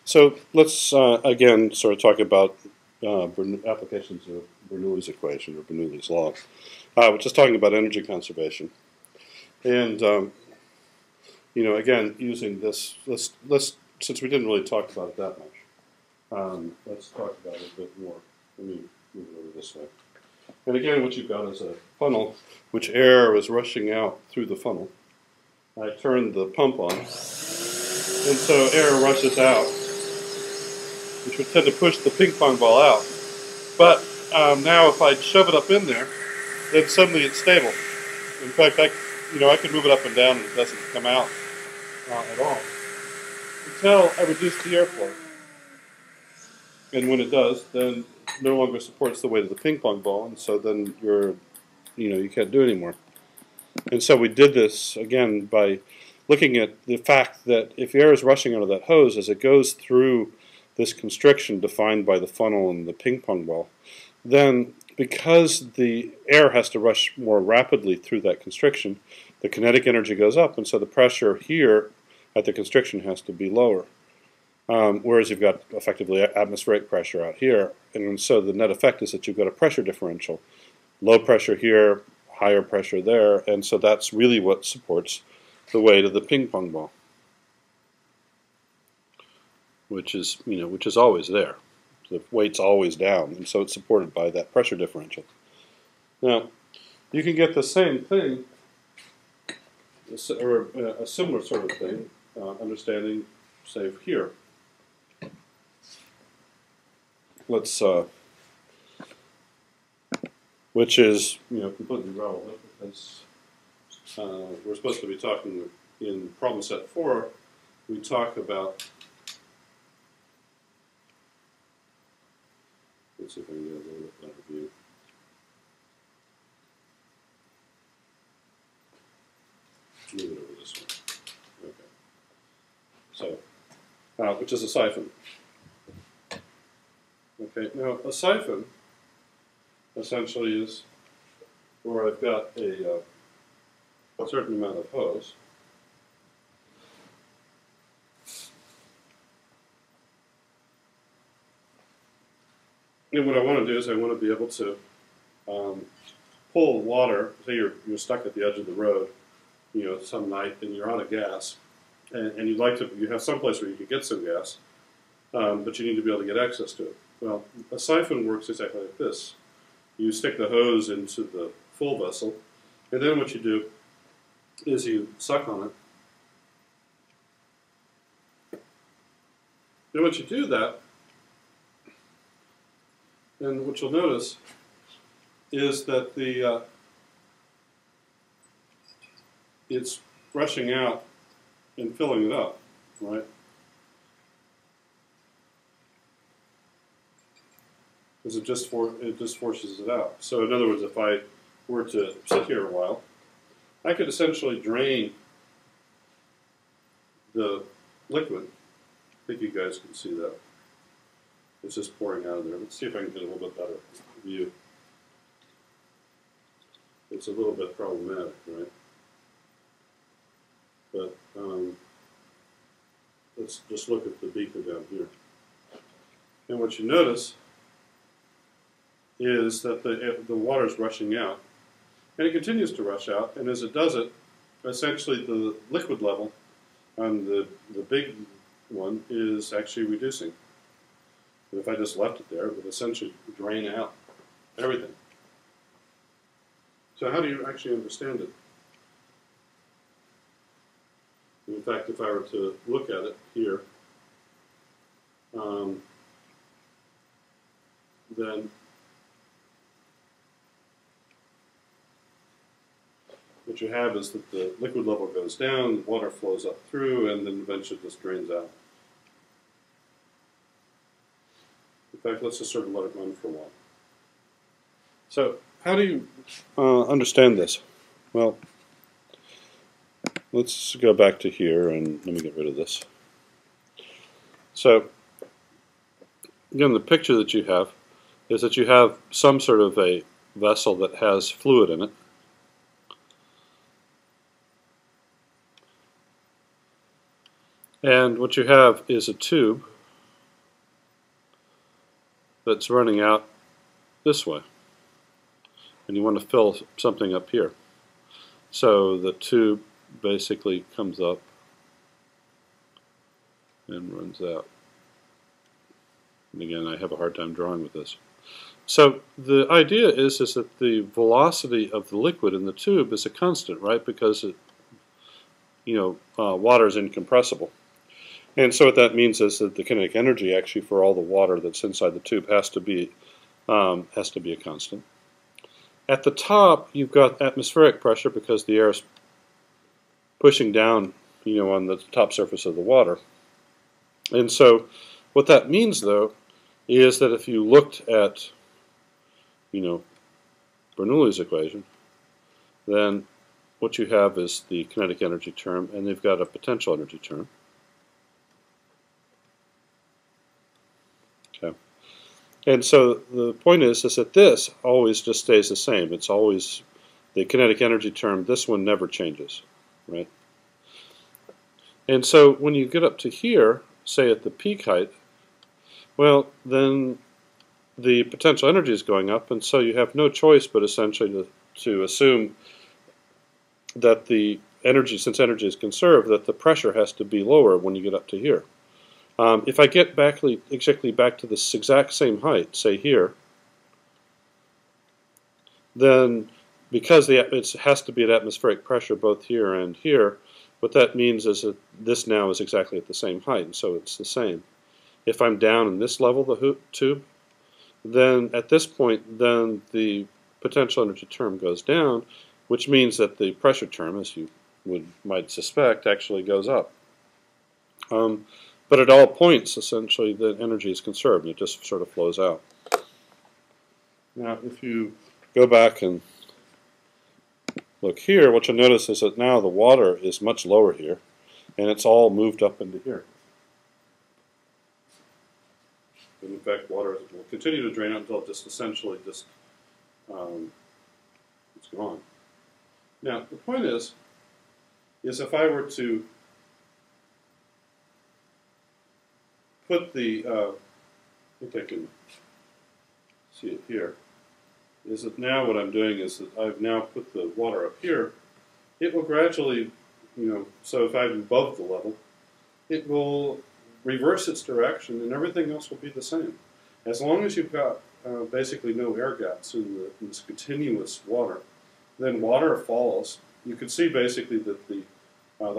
So let's again sort of talk about applications of Bernoulli's equation or Bernoulli's law, which is talking about energy conservation. And again, using this, let's since we didn't really talk about it that much, let's talk about it a bit more. Let me move it over this way. And again, what you've got is a funnel, which air is rushing out through the funnel. I turned the pump on, and so air rushes out, which would tend to push the ping pong ball out. But now if I shove it up in there, then suddenly it's stable. In fact, I can move it up and down and it doesn't come out at all until I reduce the airflow. And when it does, then it no longer supports the weight of the ping pong ball, and so then you can't do it anymore. And so we did this again by looking at the fact that if air is rushing out of that hose as it goes through this constriction defined by the funnel and the ping pong ball, then because the air has to rush more rapidly through that constriction, the kinetic energy goes up, and so the pressure here at the constriction has to be lower. Whereas you've got effectively atmospheric pressure out here, and so the net effect is that you've got a pressure differential. Low pressure here, higher pressure there, and so that's really what supports the weight of the ping pong ball, which is always there. The weight's always down, and so it's supported by that pressure differential. Now, you can get the same thing, or a similar sort of thing, understanding, say, here. Let's, which is completely relevant because we're supposed to be talking in problem set 4. We talk about. Let's see if I can get a little bit better view. Move it over this way. Okay. So, which is a siphon. Okay, now a siphon essentially is where I've got a certain amount of hose. And what I want to do is I want to be able to pull water. Say you're stuck at the edge of the road, some night, and you're out of gas, and you have some place where you can get some gas, but you need to be able to get access to it. Well, a siphon works exactly like this. You stick the hose into the full vessel, and then what you do is you suck on it. And once you do that, then what you'll notice is that it's rushing out and filling it up, right? Because it just forces it out. So in other words, if I were to sit here a while, I could essentially drain the liquid. I think you guys can see that. It's just pouring out of there. Let's see if I can get a little bit better view. It's a little bit problematic, right? But let's just look at the beaker down here. And what you notice is that the water is rushing out, and it continues to rush out, and as it does it, essentially the liquid level on the big one is actually reducing. And if I just left it there, it would essentially drain out everything. So how do you actually understand it? In fact, if I were to look at it here, then what you have is that the liquid level goes down, water flows up through, and then eventually just drains out. In fact, let's just sort of let it run for a while. So, how do you understand this? Well, let's go back to here, and let me get rid of this. So, again, the picture that you have is that you have some sort of a vessel that has fluid in it. And what you have is a tube that's running out this way. And you want to fill something up here. So the tube basically comes up and runs out. And again, I have a hard time drawing with this. So the idea is that the velocity of the liquid in the tube is a constant, right? Because water is incompressible. And so what that means is that the kinetic energy actually for all the water that's inside the tube has to be a constant. At the top, you've got atmospheric pressure because the air is pushing down, on the top surface of the water. And so what that means, though, is that if you looked at, Bernoulli's equation, then what you have is the kinetic energy term, and they've got a potential energy term. Okay. And so the point is that this always just stays the same. It's always the kinetic energy term. This one never changes, right? And so when you get up to here, say at the peak height, well, then the potential energy is going up, and so you have no choice but essentially to assume that the energy, since energy is conserved, that the pressure has to be lower when you get up to here. If I get exactly back to this exact same height, say here, then because it has to be at atmospheric pressure both here and here, what that means is that this now is exactly at the same height, and so it's the same. If I'm down in this level, the tube, then at this point, then the potential energy term goes down, which means that the pressure term, as you might suspect, actually goes up. But at all points, essentially, the energy is conserved, and it just sort of flows out. Now, if you go back and look here, what you'll notice is that now the water is much lower here, and it's all moved up into here. And in fact, water will continue to drain out until it just essentially it's gone. Now, the point is if I were to put the, I think I can see it here, is that now what I'm doing is that I've now put the water up here. It will gradually, so if I'm above the level, it will reverse its direction and everything else will be the same. As long as you've got basically no air gaps in this continuous water, then water falls. You can see basically that the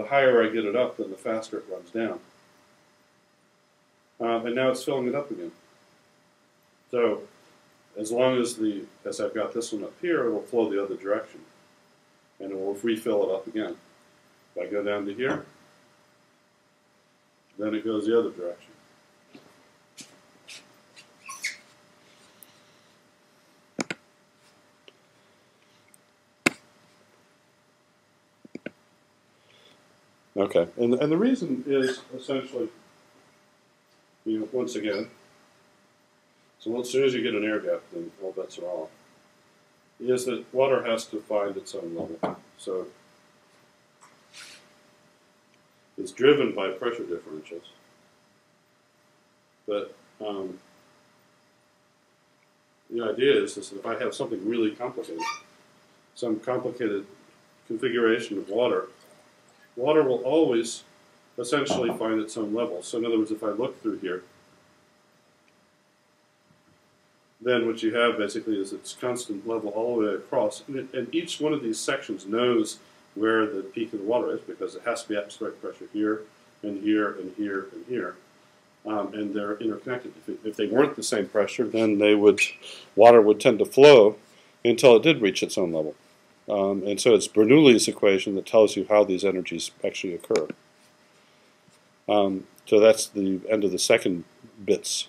higher I get it up, then the faster it runs down. And now it's filling it up again. So as long as I've got this one up here, it will flow the other direction. And it will refill it up again. If I go down to here, then it goes the other direction. Okay, and the reason is essentially, once again, so as soon as you get an air gap, then all bets are off, is that water has to find its own level. So it's driven by pressure differentials. But the idea is that if I have something really complicated, some complicated configuration of water, water will always essentially find its own level. So in other words, if I look through here, then what you have basically is its constant level all the way across. And each one of these sections knows where the peak of the water is because it has to be atmospheric pressure here and here and here and here. And they're interconnected. If they weren't the same pressure, then water would tend to flow until it did reach its own level. And so it's Bernoulli's equation that tells you how these energies actually occur. So that's the end of the second bits.